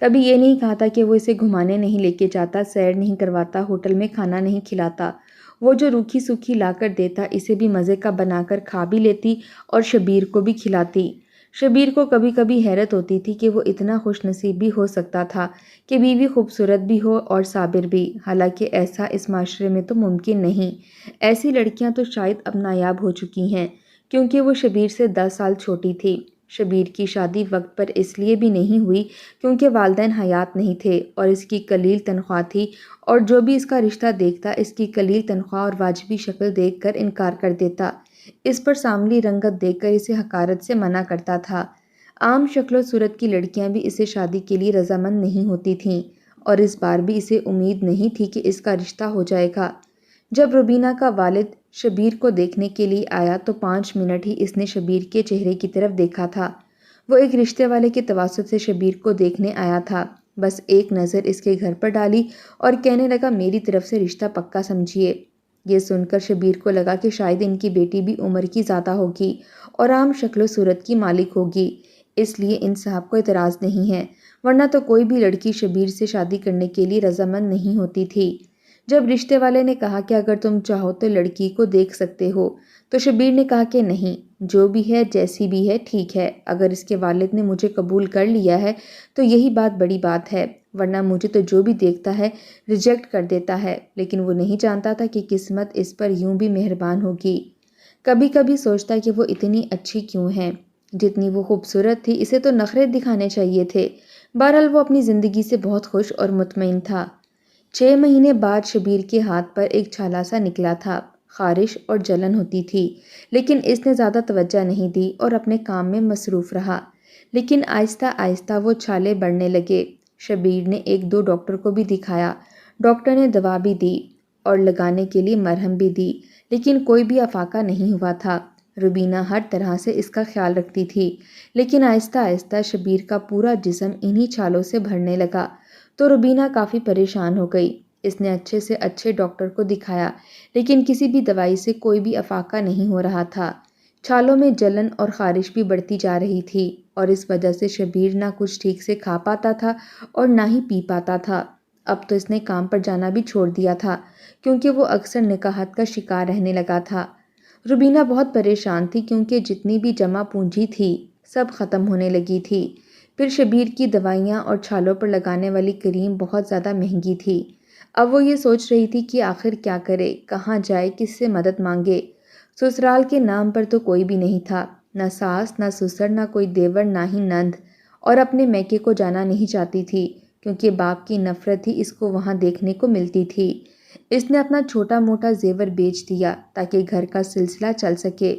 کبھی یہ نہیں کہا تھا کہ وہ اسے گھمانے نہیں لے کے جاتا، سیر نہیں کرواتا، ہوٹل میں کھانا نہیں کھلاتا۔ وہ جو روکھی سوکھی لا کر دیتا اسے بھی مزے کا بنا کر کھا بھی لیتی اور شبیر کو بھی کھلاتی۔ شبیر کو کبھی کبھی حیرت ہوتی تھی کہ وہ اتنا خوش نصیب بھی ہو سکتا تھا کہ بیوی خوبصورت بھی ہو اور صابر بھی، حالانکہ ایسا اس معاشرے میں تو ممکن نہیں۔ ایسی لڑکیاں تو شاید اب نایاب ہو چکی ہیں، کیونکہ وہ شبیر سے 10 سال چھوٹی تھی۔ شبیر کی شادی وقت پر اس لیے بھی نہیں ہوئی کیونکہ والدین حیات نہیں تھے اور اس کی قلیل تنخواہ تھی، اور جو بھی اس کا رشتہ دیکھتا اس کی قلیل تنخواہ اور واجبی شکل دیکھ کر انکار کر دیتا، اس پر ساملی رنگت دیکھ کر اسے حقارت سے منع کرتا تھا۔ عام شکل و صورت کی لڑکیاں بھی اسے شادی کے لیے رضامند نہیں ہوتی تھیں، اور اس بار بھی اسے امید نہیں تھی کہ اس کا رشتہ ہو جائے گا۔ جب روبینہ کا والد شبیر کو دیکھنے کے لیے آیا تو 5 منٹ ہی اس نے شبیر کے چہرے کی طرف دیکھا تھا۔ وہ ایک رشتے والے کے تواسط سے شبیر کو دیکھنے آیا تھا، بس ایک نظر اس کے گھر پر ڈالی اور کہنے لگا میری طرف سے رشتہ پکا سمجھیے۔ یہ سن کر شبیر کو لگا کہ شاید ان کی بیٹی بھی عمر کی زیادہ ہوگی اور عام شکل و صورت کی مالک ہوگی، اس لیے ان صاحب کو اعتراض نہیں ہے، ورنہ تو کوئی بھی لڑکی شبیر سے شادی کرنے کے لیے رضامند نہیں ہوتی تھی۔ جب رشتے والے نے کہا کہ اگر تم چاہو تو لڑکی کو دیکھ سکتے ہو، تو شبیر نے کہا کہ نہیں، جو بھی ہے جیسی بھی ہے ٹھیک ہے، اگر اس کے والد نے مجھے قبول کر لیا ہے تو یہی بات بڑی بات ہے، ورنہ مجھے تو جو بھی دیکھتا ہے ریجیکٹ کر دیتا ہے۔ لیکن وہ نہیں جانتا تھا کہ قسمت اس پر یوں بھی مہربان ہوگی۔ کبھی کبھی سوچتا کہ وہ اتنی اچھی کیوں ہے، جتنی وہ خوبصورت تھی اسے تو نخرے دکھانے چاہیے تھے۔ بہرحال وہ اپنی زندگی سے بہت خوش اور مطمئن تھا۔ 6 مہینے بعد شبیر کے ہاتھ پر ایک چھالا سا نکلا تھا، خارش اور جلن ہوتی تھی، لیکن اس نے زیادہ توجہ نہیں دی اور اپنے کام میں مصروف رہا۔ لیکن آہستہ آہستہ وہ چھالے بڑھنے لگے۔ شبیر نے 1-2 ڈاکٹر کو بھی دکھایا، ڈاکٹر نے دوا بھی دی اور لگانے کے لیے مرہم بھی دی، لیکن کوئی بھی افاقہ نہیں ہوا تھا۔ روبینہ ہر طرح سے اس کا خیال رکھتی تھی، لیکن آہستہ آہستہ شبیر کا پورا جسم انہی چھالوں سے بھرنے لگا تو روبینہ کافی پریشان ہو گئی۔ اس نے اچھے سے اچھے ڈاکٹر کو دکھایا، لیکن کسی بھی دوائی سے کوئی بھی افاقہ نہیں ہو رہا تھا۔ چھالوں میں جلن اور خارش بھی بڑھتی جا رہی تھی، اور اس وجہ سے شبیر نہ کچھ ٹھیک سے کھا پاتا تھا اور نہ ہی پی پاتا تھا۔ اب تو اس نے کام پر جانا بھی چھوڑ دیا تھا، کیونکہ وہ اکثر نکاہت کا شکار رہنے لگا تھا۔ روبینہ بہت پریشان تھی کیونکہ جتنی بھی جمع پونجی تھی سب ختم ہونے لگی تھی۔ پھر شبیر کی دوائیاں اور چھالوں پر لگانے والی کریم بہت زیادہ مہنگی تھی۔ اب وہ یہ سوچ رہی تھی کہ آخر کیا کرے، کہاں جائے، کس سے مدد مانگے۔ سسرال کے نام پر تو کوئی بھی نہیں تھا، نہ ساس، نہ سسر، نہ کوئی دیور، نہ ہی نند، اور اپنے میکے کو جانا نہیں چاہتی تھی کیونکہ باپ کی نفرت ہی اس کو وہاں دیکھنے کو ملتی تھی۔ اس نے اپنا چھوٹا موٹا زیور بیچ دیا تاکہ گھر کا سلسلہ چل سکے۔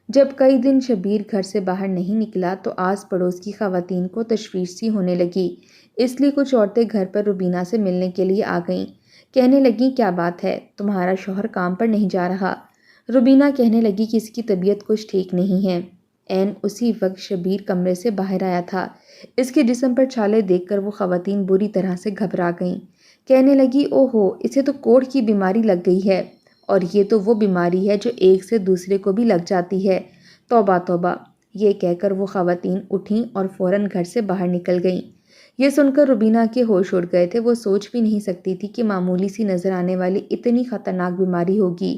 جب کئی دن شبیر گھر سے باہر نہیں نکلا تو آس پڑوس کی خواتین کو تشویش سی ہونے لگی، اس لیے کچھ عورتیں گھر پر روبینہ سے ملنے کے لیے آ گئیں۔ کہنے لگیں کیا بات ہے، تمہارا شوہر کام پر نہیں جا رہا؟ روبینہ کہنے لگی کہ اس کی طبیعت کچھ ٹھیک نہیں ہے۔ عین اسی وقت شبیر کمرے سے باہر آیا تھا۔ اس کے جسم پر چھالے دیکھ کر وہ خواتین بری طرح سے گھبرا گئیں۔ کہنے لگی او ہو، اسے تو کوڑھ کی بیماری لگ گئی ہے، اور یہ تو وہ بیماری ہے جو ایک سے دوسرے کو بھی لگ جاتی ہے، توبہ توبہ۔ یہ کہہ کر وہ خواتین اٹھیں اور فوراً گھر سے باہر نکل گئیں۔ یہ سن کر روبینہ کے ہوش اڑ گئے تھے، وہ سوچ بھی نہیں سکتی تھی کہ معمولی سی نظر آنے والی اتنی خطرناک بیماری ہوگی۔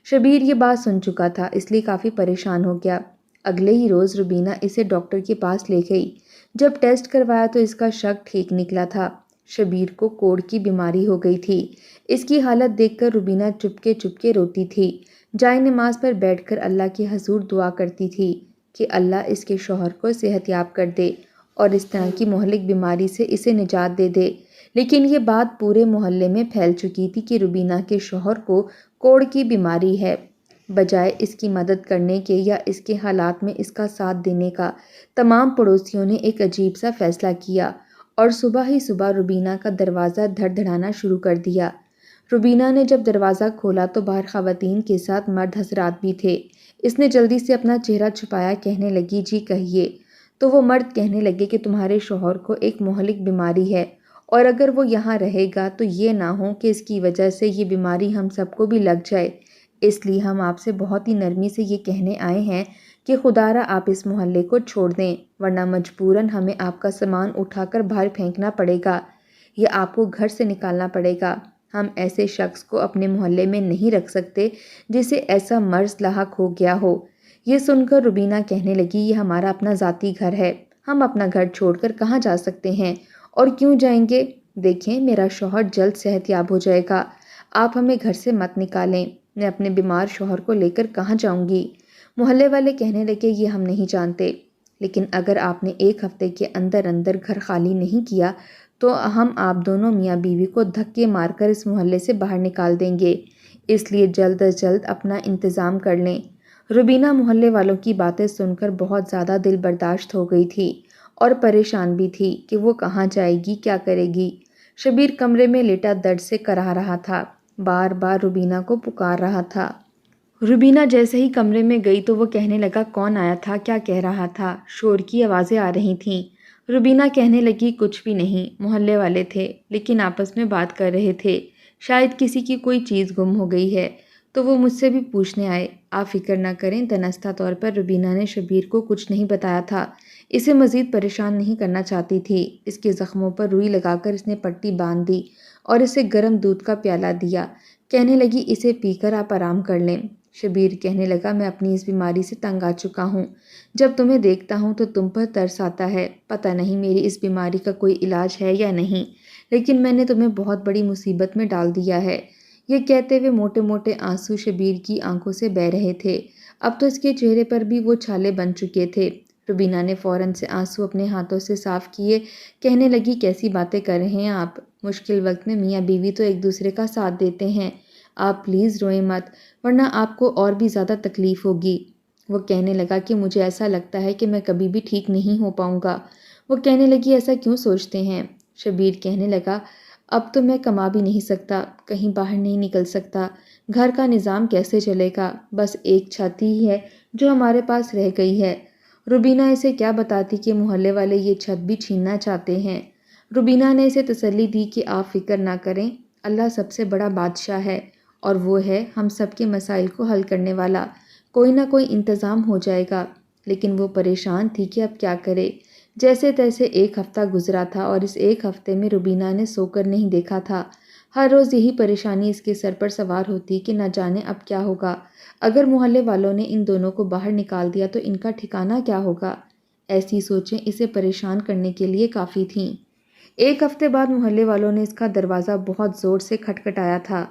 شبیر یہ بات سن چکا تھا، اس لیے کافی پریشان ہو گیا۔ اگلے ہی روز روبینہ اسے ڈاکٹر کے پاس لے گئی۔ جب ٹیسٹ کروایا تو اس کا شک ٹھیک نکلا تھا، شبیر کو کوڑھ کی بیماری ہو گئی تھی۔ اس کی حالت دیکھ کر روبینہ چپکے چپکے روتی تھی، جائے نماز پر بیٹھ کر اللہ کے حضور دعا کرتی تھی کہ اللہ اس کے شوہر کو صحت یاب کر دے اور اس طرح کی مہلک بیماری سے اسے نجات دے دے۔ لیکن یہ بات پورے محلے میں پھیل چکی تھی کہ روبینہ کے شوہر کو کوڑھ کی بیماری ہے۔ بجائے اس کی مدد کرنے کے یا اس کے حالات میں اس کا ساتھ دینے کا، تمام پڑوسیوں نے ایک عجیب سا فیصلہ کیا اور صبح ہی صبح روبینہ کا دروازہ دھڑ دھڑانا شروع کر دیا۔ روبینہ نے جب دروازہ کھولا تو باہر خواتین کے ساتھ مرد حضرات بھی تھے۔ اس نے جلدی سے اپنا چہرہ چھپایا، کہنے لگی جی کہیے۔ تو وہ مرد کہنے لگے کہ تمہارے شوہر کو ایک مہلک بیماری ہے، اور اگر وہ یہاں رہے گا تو یہ نہ ہو کہ اس کی وجہ سے یہ بیماری ہم سب کو بھی لگ جائے، اس لیے ہم آپ سے بہت ہی نرمی سے یہ کہنے آئے ہیں کہ خدارا آپ اس محلے کو چھوڑ دیں ورنہ مجبوراً ہمیں آپ کا سامان اٹھا کر باہر پھینکنا پڑے گا یا آپ کو گھر سے نکالنا پڑے گا۔ ہم ایسے شخص کو اپنے محلے میں نہیں رکھ سکتے جسے ایسا مرض لاحق ہو گیا ہو۔ یہ سن کر روبینہ کہنے لگی، یہ ہمارا اپنا ذاتی گھر ہے، ہم اپنا گھر چھوڑ کر کہاں جا سکتے ہیں اور کیوں جائیں گے؟ دیکھیں میرا شوہر جلد صحت یاب ہو جائے گا، آپ ہمیں گھر سے مت نکالیں، میں اپنے بیمار شوہر کو لے کر کہاں جاؤں گی؟ محلے والے کہنے لگے، یہ ہم نہیں جانتے، لیکن اگر آپ نے 1 ہفتے کے اندر اندر گھر خالی نہیں کیا تو ہم آپ دونوں میاں بیوی کو دھکے مار کر اس محلے سے باہر نکال دیں گے، اس لیے جلد از جلد اپنا انتظام کر لیں۔ روبینہ محلے والوں کی باتیں سن کر بہت زیادہ دل برداشت ہو گئی تھی اور پریشان بھی تھی کہ وہ کہاں جائے گی، کیا کرے گی۔ شبیر کمرے میں لیٹا درد سے کرا رہا تھا، بار بار روبینہ کو پکار رہا تھا۔ روبینہ جیسے ہی کمرے میں گئی تو وہ کہنے لگا، کون آیا تھا، کیا کہہ رہا تھا؟ شور کی آوازیں آ رہی تھیں۔ روبینہ کہنے لگی، کچھ بھی نہیں، محلے والے تھے لیکن آپس میں بات کر رہے تھے، شاید کسی کی کوئی چیز گم ہو گئی ہے تو وہ مجھ سے بھی پوچھنے آئے۔ آپ فکر نہ کریں۔ دنستہ طور پر روبینہ نے شبیر کو کچھ نہیں بتایا تھا، اسے مزید پریشان نہیں کرنا چاہتی تھی۔ اس کے زخموں پر روئی لگا کر اس نے پٹی باندھ دی اور اسے گرم دودھ کا پیالہ دیا، کہنے لگی، اسے پی کر آپ آرام کر لیں۔ شبیر کہنے لگا، میں اپنی اس بیماری سے تنگ آ چکا ہوں، جب تمہیں دیکھتا ہوں تو تم پر ترس آتا ہے۔ پتہ نہیں میری اس بیماری کا کوئی علاج ہے یا نہیں، لیکن میں نے تمہیں بہت بڑی مصیبت میں ڈال دیا ہے۔ یہ کہتے ہوئے موٹے موٹے آنسو شبیر کی آنکھوں سے بہہ رہے تھے، اب تو اس کے چہرے پر بھی وہ چھالے بن چکے تھے۔ روبینہ نے فوراً سے آنسو اپنے ہاتھوں سے صاف کیے، کہنے لگی، کیسی باتیں کر رہے ہیں آپ؟ مشکل وقت میں میاں بیوی تو ایک دوسرے کا ساتھ دیتے ہیں، آپ پلیز روئیں مت ورنہ آپ کو اور بھی زیادہ تکلیف ہوگی۔ وہ کہنے لگا کہ مجھے ایسا لگتا ہے کہ میں کبھی بھی ٹھیک نہیں ہو پاؤں گا۔ وہ کہنے لگی، ایسا کیوں سوچتے ہیں؟ شبیر کہنے لگا، اب تو میں کما بھی نہیں سکتا، کہیں باہر نہیں نکل سکتا، گھر کا نظام کیسے چلے گا؟ بس ایک چھت ہی ہے جو ہمارے پاس رہ گئی ہے۔ روبینہ اسے کیا بتاتی کہ محلے والے یہ چھت بھی چھیننا چاہتے ہیں۔ روبینہ نے اسے تسلی دی کہ آپ فکر نہ کریں، اللہ سب سے بڑا بادشاہ ہے اور وہ ہے ہم سب کے مسائل کو حل کرنے والا، کوئی نہ کوئی انتظام ہو جائے گا۔ لیکن وہ پریشان تھی کہ اب کیا کرے۔ جیسے تیسے 1 ہفتہ گزرا تھا اور اس 1 ہفتے میں روبینہ نے سو کر نہیں دیکھا تھا۔ ہر روز یہی پریشانی اس کے سر پر سوار ہوتی کہ نہ جانے اب کیا ہوگا، اگر محلے والوں نے ان دونوں کو باہر نکال دیا تو ان کا ٹھکانہ کیا ہوگا۔ ایسی سوچیں اسے پریشان کرنے کے لیے کافی تھیں۔ 1 ہفتے بعد محلے والوں نے اس کا دروازہ بہت زور سے کھٹکھٹایا تھا۔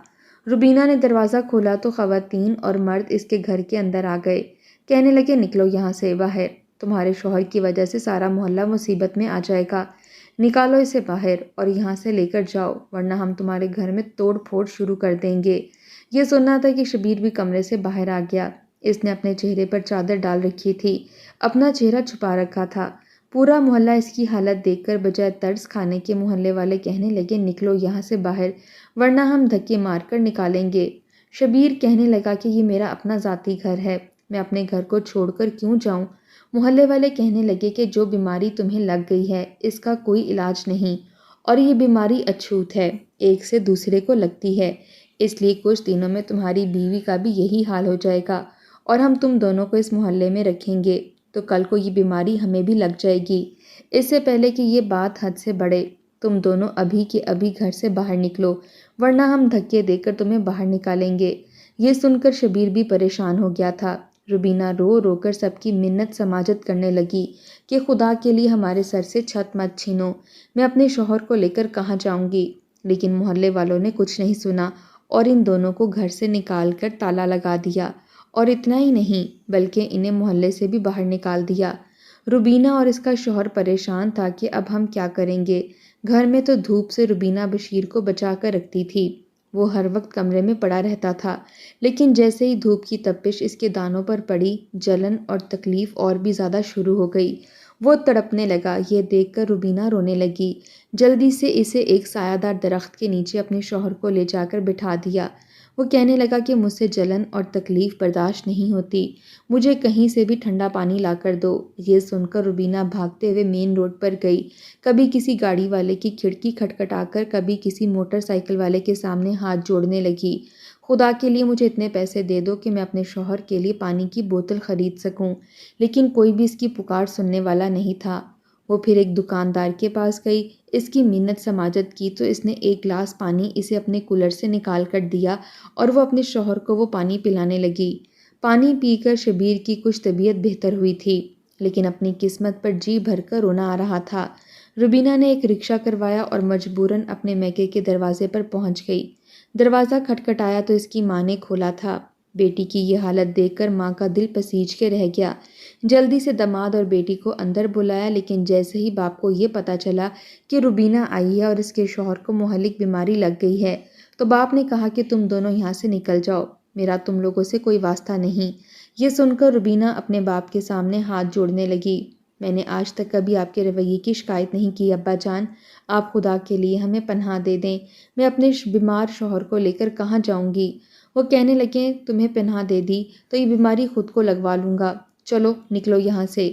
روبینہ نے دروازہ کھولا تو خواتین اور مرد اس کے گھر کے اندر آ گئے، کہنے لگے، نکلو یہاں سے باہر، تمہارے شوہر کی وجہ سے سارا محلہ مصیبت میں آ جائے گا، نکالو اسے باہر اور یہاں سے لے کر جاؤ ورنہ ہم تمہارے گھر میں توڑ پھوڑ شروع کر دیں گے۔ یہ سننا تھا کہ شبیر بھی کمرے سے باہر آ گیا۔ اس نے اپنے چہرے پر چادر ڈال رکھی تھی، اپنا چہرہ چھپا رکھا تھا۔ پورا محلہ اس کی حالت دیکھ کر بجائے ترس کھانے کے محلے والے کہنے لگے، نکلو یہاں سے باہر ورنہ ہم دھکے مار کر نکالیں گے۔ شبیر کہنے لگا کہ یہ میرا اپنا ذاتی گھر ہے، میں اپنے گھر کو چھوڑ کر کیوں جاؤں؟ محلے والے کہنے لگے کہ جو بیماری تمہیں لگ گئی ہے اس کا کوئی علاج نہیں اور یہ بیماری اچھوت ہے، ایک سے دوسرے کو لگتی ہے، اس لیے کچھ دنوں میں تمہاری بیوی کا بھی یہی حال ہو جائے گا اور ہم تم دونوں کو اس محلے میں رکھیں گے تو کل کو یہ بیماری ہمیں بھی لگ جائے گی۔ اس سے پہلے کہ یہ بات حد سے بڑھے تم دونوں ابھی کے ابھی گھر سے باہر نکلو ورنہ ہم دھکے دے کر تمہیں باہر نکالیں گے۔ یہ سن کر شبیر بھی پریشان ہو گیا تھا۔ روبینہ رو رو کر سب کی منت سماجت کرنے لگی کہ خدا کے لیے ہمارے سر سے چھت مت چھینو، میں اپنے شوہر کو لے کر کہاں جاؤں گی؟ لیکن محلے والوں نے کچھ نہیں سنا اور ان دونوں کو گھر سے نکال کر تالا لگا دیا، اور اتنا ہی نہیں بلکہ انہیں محلے سے بھی باہر نکال دیا۔ روبینہ اور اس کا شوہر پریشان تھا کہ اب ہم کیا کریں گے۔ گھر میں تو دھوپ سے روبینہ بشیر کو بچا کر رکھتی تھی، وہ ہر وقت کمرے میں پڑا رہتا تھا، لیکن جیسے ہی دھوپ کی تپش اس کے دانوں پر پڑی، جلن اور تکلیف اور بھی زیادہ شروع ہو گئی۔ وہ تڑپنے لگا۔ یہ دیکھ کر روبینہ رونے لگی، جلدی سے اسے ایک سایہ دار درخت کے نیچے اپنے شوہر کو لے جا کر بٹھا دیا۔ وہ کہنے لگا کہ مجھ سے جلن اور تکلیف برداشت نہیں ہوتی، مجھے کہیں سے بھی ٹھنڈا پانی لا کر دو۔ یہ سن کر روبینہ بھاگتے ہوئے مین روڈ پر گئی، کبھی کسی گاڑی والے کی کھڑکی کھٹکھٹا کر، کبھی کسی موٹر سائیکل والے کے سامنے ہاتھ جوڑنے لگی، خدا کے لیے مجھے اتنے پیسے دے دو کہ میں اپنے شوہر کے لیے پانی کی بوتل خرید سکوں۔ لیکن کوئی بھی اس کی پکار سننے والا نہیں تھا۔ وہ پھر ایک دکاندار کے پاس گئی، اس کی منت سماجت کی تو اس نے ایک گلاس پانی اسے اپنے کولر سے نکال کر دیا اور وہ اپنے شوہر کو وہ پانی پلانے لگی۔ پانی پی کر شبیر کی کچھ طبیعت بہتر ہوئی تھی، لیکن اپنی قسمت پر جی بھر کر رونا آ رہا تھا۔ روبینہ نے ایک رکشہ کروایا اور مجبوراً اپنے میکے کے دروازے پر پہنچ گئی۔ دروازہ کھٹکھٹایا تو اس کی ماں نے کھولا تھا۔ بیٹی کی یہ حالت دیکھ کر ماں کا دل پسیج کے رہ گیا۔ جلدی سے داماد اور بیٹی کو اندر بلایا، لیکن جیسے ہی باپ کو یہ پتہ چلا کہ روبینہ آئی ہے اور اس کے شوہر کو مہلک بیماری لگ گئی ہے تو باپ نے کہا کہ تم دونوں یہاں سے نکل جاؤ، میرا تم لوگوں سے کوئی واسطہ نہیں۔ یہ سن کر روبینہ اپنے باپ کے سامنے ہاتھ جوڑنے لگی۔ میں نے آج تک کبھی آپ کے رویے کی شکایت نہیں کی ابا جان، آپ خدا کے لیے ہمیں پناہ دے دیں، میں اپنے بیمار شوہر کو لے کر کہاں جاؤں گی؟ وہ کہنے لگے تمہیں پناہ دے دی تو یہ بیماری خود کو لگوا لوں گا، چلو نکلو یہاں سے۔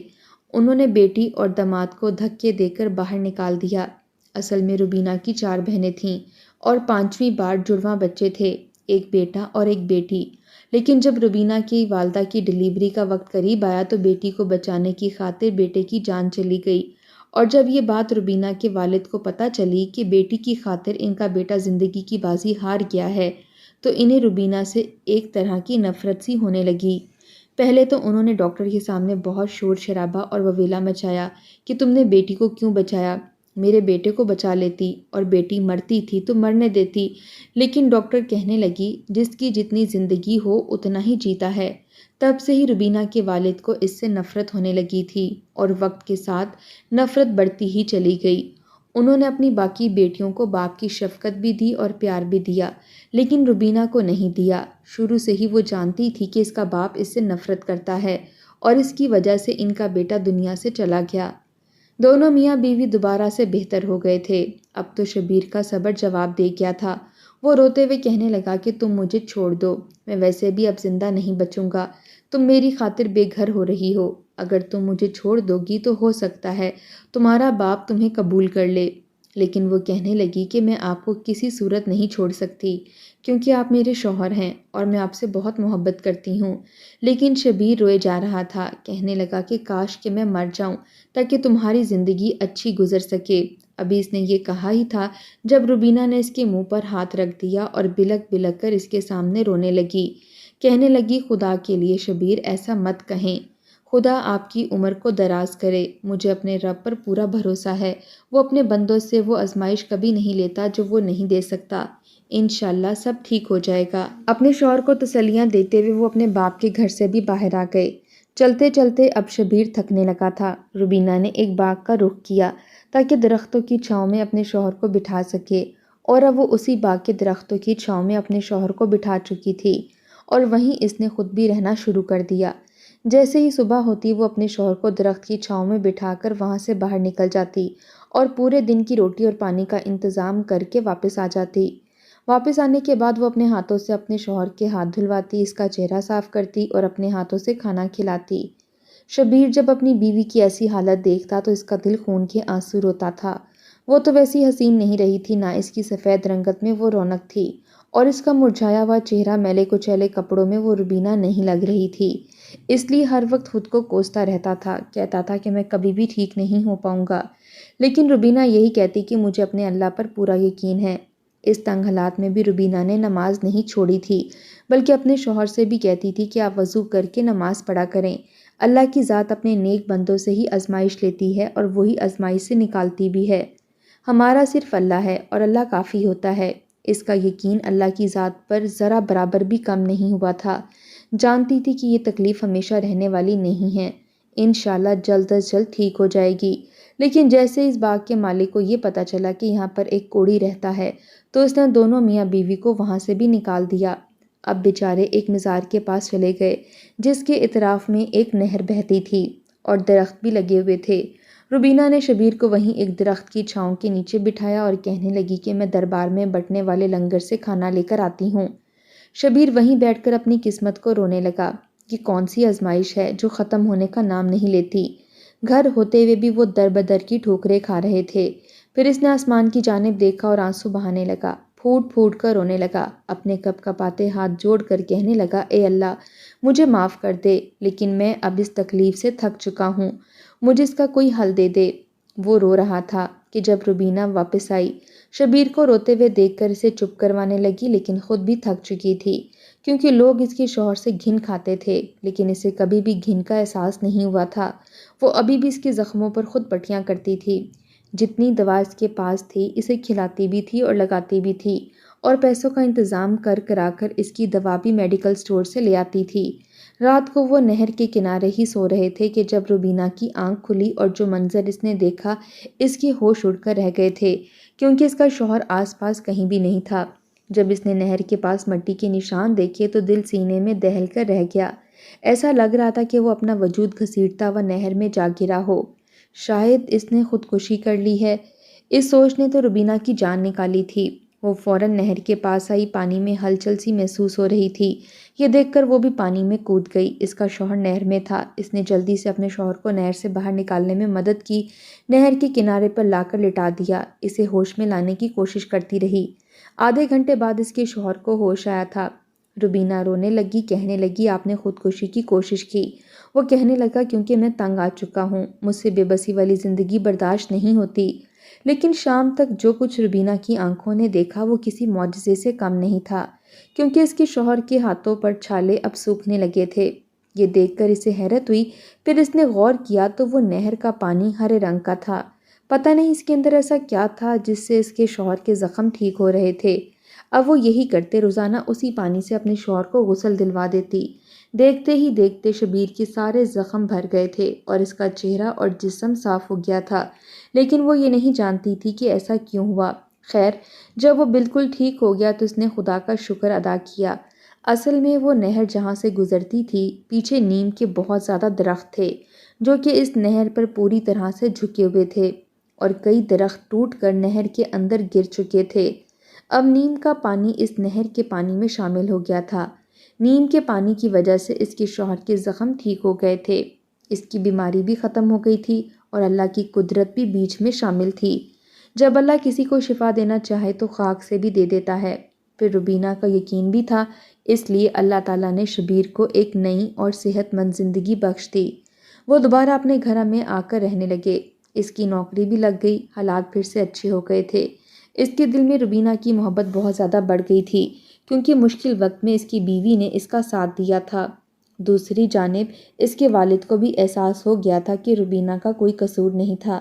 انہوں نے بیٹی اور داماد کو دھکے دے کر باہر نکال دیا۔ اصل میں روبینہ کی 4 بہنیں تھیں اور 5ویں بار جڑواں بچے تھے، ایک بیٹا اور ایک بیٹی۔ لیکن جب روبینہ کی والدہ کی ڈیلیوری کا وقت قریب آیا تو بیٹی کو بچانے کی خاطر بیٹے کی جان چلی گئی، اور جب یہ بات روبینہ کے والد کو پتہ چلی کہ بیٹی کی خاطر ان کا بیٹا زندگی کی بازی ہار گیا ہے تو انہیں روبینہ سے ایک طرح کی نفرت سی ہونے لگی۔ پہلے تو انہوں نے ڈاکٹر کے سامنے بہت شور شرابہ اور وویلا مچایا کہ تم نے بیٹی کو کیوں بچایا، میرے بیٹے کو بچا لیتی اور بیٹی مرتی تھی تو مرنے دیتی۔ لیکن ڈاکٹر کہنے لگی جس کی جتنی زندگی ہو اتنا ہی جیتا ہے۔ تب سے ہی روبینہ کے والد کو اس سے نفرت ہونے لگی تھی اور وقت کے ساتھ نفرت بڑھتی ہی چلی گئی۔ انہوں نے اپنی باقی بیٹیوں کو باپ کی شفقت بھی دی اور پیار بھی دیا، لیکن روبینہ کو نہیں دیا۔ شروع سے ہی وہ جانتی تھی کہ اس کا باپ اس سے نفرت کرتا ہے اور اس کی وجہ سے ان کا بیٹا دنیا سے چلا گیا۔ دونوں میاں بیوی دوبارہ سے بہتر ہو گئے تھے۔ اب تو شبیر کا صبر جواب دے گیا تھا۔ وہ روتے ہوئے کہنے لگا کہ تم مجھے چھوڑ دو، میں ویسے بھی اب زندہ نہیں بچوں گا، تم میری خاطر بے گھر ہو رہی ہو، اگر تم مجھے چھوڑ دو گی تو ہو سکتا ہے تمہارا باپ تمہیں قبول کر لے۔ لیکن وہ کہنے لگی کہ میں آپ کو کسی صورت نہیں چھوڑ سکتی، کیونکہ آپ میرے شوہر ہیں اور میں آپ سے بہت محبت کرتی ہوں۔ لیکن شبیر روئے جا رہا تھا، کہنے لگا کہ کاش کہ میں مر جاؤں تاکہ تمہاری زندگی اچھی گزر سکے۔ ابھی اس نے یہ کہا ہی تھا جب روبینہ نے اس کے منہ پر ہاتھ رکھ دیا اور بلک بلک کر اس کے سامنے رونے لگی۔ کہنے لگی خدا کے لیے شبیر ایسا مت کہیں، خدا آپ کی عمر کو دراز کرے، مجھے اپنے رب پر پورا بھروسہ ہے، وہ اپنے بندوں سے وہ آزمائش کبھی نہیں لیتا جو وہ نہیں دے سکتا، انشاءاللہ سب ٹھیک ہو جائے گا۔ اپنے شوہر کو تسلیاں دیتے ہوئے وہ اپنے باپ کے گھر سے بھی باہر آ گئے۔ چلتے چلتے اب شبیر تھکنے لگا تھا۔ روبینہ نے ایک باغ کا رخ کیا تاکہ درختوں کی چھاؤں میں اپنے شوہر کو بٹھا سکے، اور اب وہ اسی باغ کے درختوں کی چھاؤں میں اپنے شوہر کو بٹھا چکی تھی اور وہیں اس نے خود بھی رہنا شروع کر دیا۔ جیسے ہی صبح ہوتی وہ اپنے شوہر کو درخت کی چھاؤں میں بٹھا کر وہاں سے باہر نکل جاتی اور پورے دن کی روٹی اور پانی کا انتظام کر کے واپس آ جاتی۔ واپس آنے کے بعد وہ اپنے ہاتھوں سے اپنے شوہر کے ہاتھ دھلواتی، اس کا چہرہ صاف کرتی اور اپنے ہاتھوں سے کھانا کھلاتی۔ شبیر جب اپنی بیوی کی ایسی حالت دیکھتا تو اس کا دل خون کے آنسو روتا تھا۔ وہ تو ویسی حسین نہیں رہی تھی، نہ اس کی سفید رنگت میں وہ رونق تھی، اور اس کا مرجھایا ہوا چہرہ میلے کچیلے کپڑوں میں وہ روبینہ نہیں لگ رہی تھی۔ اس لیے ہر وقت خود کو کوستا رہتا تھا، کہتا تھا کہ میں کبھی بھی ٹھیک نہیں ہو پاؤں گا۔ لیکن روبینہ یہی کہتی کہ مجھے اپنے اللہ پر پورا یقین ہے۔ اس تنگ حالات میں بھی روبینہ نے نماز نہیں چھوڑی تھی، بلکہ اپنے شوہر سے بھی کہتی تھی کہ آپ وضو کر کے نماز پڑھا کریں، اللہ کی ذات اپنے نیک بندوں سے ہی آزمائش لیتی ہے اور وہی آزمائش سے نکالتی بھی ہے۔ ہمارا صرف اللہ ہے اور اللہ کافی ہوتا ہے۔ اس کا یقین اللہ کی ذات پر ذرا برابر بھی کم نہیں ہوا تھا۔ جانتی تھی کہ یہ تکلیف ہمیشہ رہنے والی نہیں ہے، انشاءاللہ جلد از جلد ٹھیک ہو جائے گی۔ لیکن جیسے اس باغ کے مالک کو یہ پتہ چلا کہ یہاں پر ایک کوڑی رہتا ہے تو اس نے دونوں میاں بیوی کو وہاں سے بھی نکال دیا۔ اب بیچارے ایک مزار کے پاس چلے گئے جس کے اطراف میں ایک نہر بہتی تھی اور درخت بھی لگے ہوئے تھے۔ روبینہ نے شبیر کو وہیں ایک درخت کی چھاؤں کے نیچے بٹھایا اور کہنے لگی کہ میں دربار میں بٹنے والے لنگر سے کھانا لے کر آتی ہوں۔ شبیر وہیں بیٹھ کر اپنی قسمت کو رونے لگا۔ یہ کون سی آزمائش ہے جو ختم ہونے کا نام نہیں لیتی۔ گھر ہوتے ہوئے بھی وہ در بدر کی ٹھوکریں کھا رہے تھے۔ پھر اس نے آسمان کی جانب دیکھا اور آنسو بہانے لگا، پھوٹ پھوٹ کر رونے لگا، اپنے کپ کپاتے ہاتھ جوڑ کر کہنے لگا، اے اللہ مجھے معاف کر دے، لیکن میں اب اس تکلیف سے تھک چکا ہوں، مجھے اس کا کوئی حل دے دے۔ وہ رو رہا تھا کہ جب روبینہ واپس آئی، شبیر کو روتے ہوئے دیکھ کر اسے چپ کروانے لگی، لیکن خود بھی تھک چکی تھی، کیونکہ لوگ اس کے شوہر سے گھن کھاتے تھے، لیکن اسے کبھی بھی گھن کا احساس نہیں ہوا تھا۔ وہ ابھی بھی اس کے زخموں پر خود پٹیاں کرتی تھی، جتنی دوا اس کے پاس تھی اسے کھلاتی بھی تھی اور لگاتی بھی تھی، اور پیسوں کا انتظام کرا کر اس کی دوا بھی میڈیکل سٹور سے لے آتی تھی۔ رات کو وہ نہر کے کنارے ہی سو رہے تھے کہ جب روبینہ کی آنکھ کھلی اور جو منظر اس نے دیکھا اس کے ہوش اڑ کر رہ گئے تھے، کیونکہ اس کا شوہر آس پاس کہیں بھی نہیں تھا۔ جب اس نے نہر کے پاس مٹی کے نشان دیکھے تو دل سینے میں دہل کر رہ گیا، ایسا لگ رہا تھا کہ وہ اپنا وجود گھسیٹتا ہوا نہر میں جا گرا ہو۔ شاید اس نے خودکشی کر لی ہے، اس سوچ نے تو روبینہ کی جان نکالی تھی۔ وہ فوراً نہر کے پاس آئی، پانی میں ہلچل سی محسوس ہو رہی تھی، یہ دیکھ کر وہ بھی پانی میں کود گئی۔ اس کا شوہر نہر میں تھا، اس نے جلدی سے اپنے شوہر کو نہر سے باہر نکالنے میں مدد کی، نہر کے کنارے پر لا کر لٹا دیا، اسے ہوش میں لانے کی کوشش کرتی رہی۔ آدھے گھنٹے بعد اس کے شوہر کو ہوش آیا تھا۔ روبینہ رونے لگی، کہنے لگی، آپ نے خودکشی کی کوشش کی؟ وہ کہنے لگا، کیونکہ میں تنگ آ چکا ہوں، مجھ سے بے بسی والی زندگی برداشت نہیں ہوتی۔ لیکن شام تک جو کچھ روبینہ کی آنکھوں نے دیکھا وہ کسی معجزے سے کم نہیں تھا، کیونکہ اس کے شوہر کے ہاتھوں پر چھالے اب سوکھنے لگے تھے۔ یہ دیکھ کر اسے حیرت ہوئی، پھر اس نے غور کیا تو وہ نہر کا پانی ہرے رنگ کا تھا۔ پتہ نہیں اس کے اندر ایسا کیا تھا جس سے اس کے شوہر کے زخم ٹھیک ہو رہے تھے۔ اب وہ یہی کرتے، روزانہ اسی پانی سے اپنے شوہر کو غسل دلوا دیتی۔ دیکھتے ہی دیکھتے شبیر کے سارے زخم بھر گئے تھے اور اس کا چہرہ اور جسم صاف ہو گیا تھا، لیکن وہ یہ نہیں جانتی تھی کہ ایسا کیوں ہوا۔ خیر، جب وہ بالکل ٹھیک ہو گیا تو اس نے خدا کا شکر ادا کیا۔ اصل میں وہ نہر جہاں سے گزرتی تھی، پیچھے نیم کے بہت زیادہ درخت تھے جو کہ اس نہر پر پوری طرح سے جھکے ہوئے تھے، اور کئی درخت ٹوٹ کر نہر کے اندر گر چکے تھے۔ اب نیم کا پانی اس نہر کے پانی میں شامل ہو گیا تھا۔ نیم کے پانی کی وجہ سے اس کے شوہر کے زخم ٹھیک ہو گئے تھے، اس کی بیماری بھی ختم ہو گئی تھی، اور اللہ کی قدرت بھی بیچ میں شامل تھی۔ جب اللہ کسی کو شفا دینا چاہے تو خاک سے بھی دے دیتا ہے۔ پھر روبینہ کا یقین بھی تھا، اس لیے اللہ تعالیٰ نے شبیر کو ایک نئی اور صحت مند زندگی بخش دی۔ وہ دوبارہ اپنے گھر میں آ کر رہنے لگے، اس کی نوکری بھی لگ گئی، حالات پھر سے اچھے ہو گئے تھے۔ اس کے دل میں روبینہ کی محبت بہت زیادہ بڑھ گئی تھی، کیونکہ مشکل وقت میں اس کی بیوی نے اس کا ساتھ دیا تھا۔ دوسری جانب اس کے والد کو بھی احساس ہو گیا تھا کہ روبینہ کا کوئی قصور نہیں تھا۔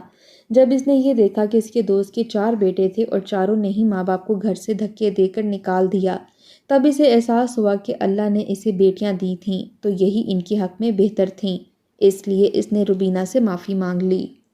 جب اس نے یہ دیکھا کہ اس کے دوست کے 4 بیٹے تھے اور چاروں نے ہی ماں باپ کو گھر سے دھکے دے کر نکال دیا، تب اسے احساس ہوا کہ اللہ نے اسے بیٹیاں دی تھیں تو یہی ان کے حق میں بہتر تھیں، اس لیے اس نے روبینہ سے معافی مانگ لی۔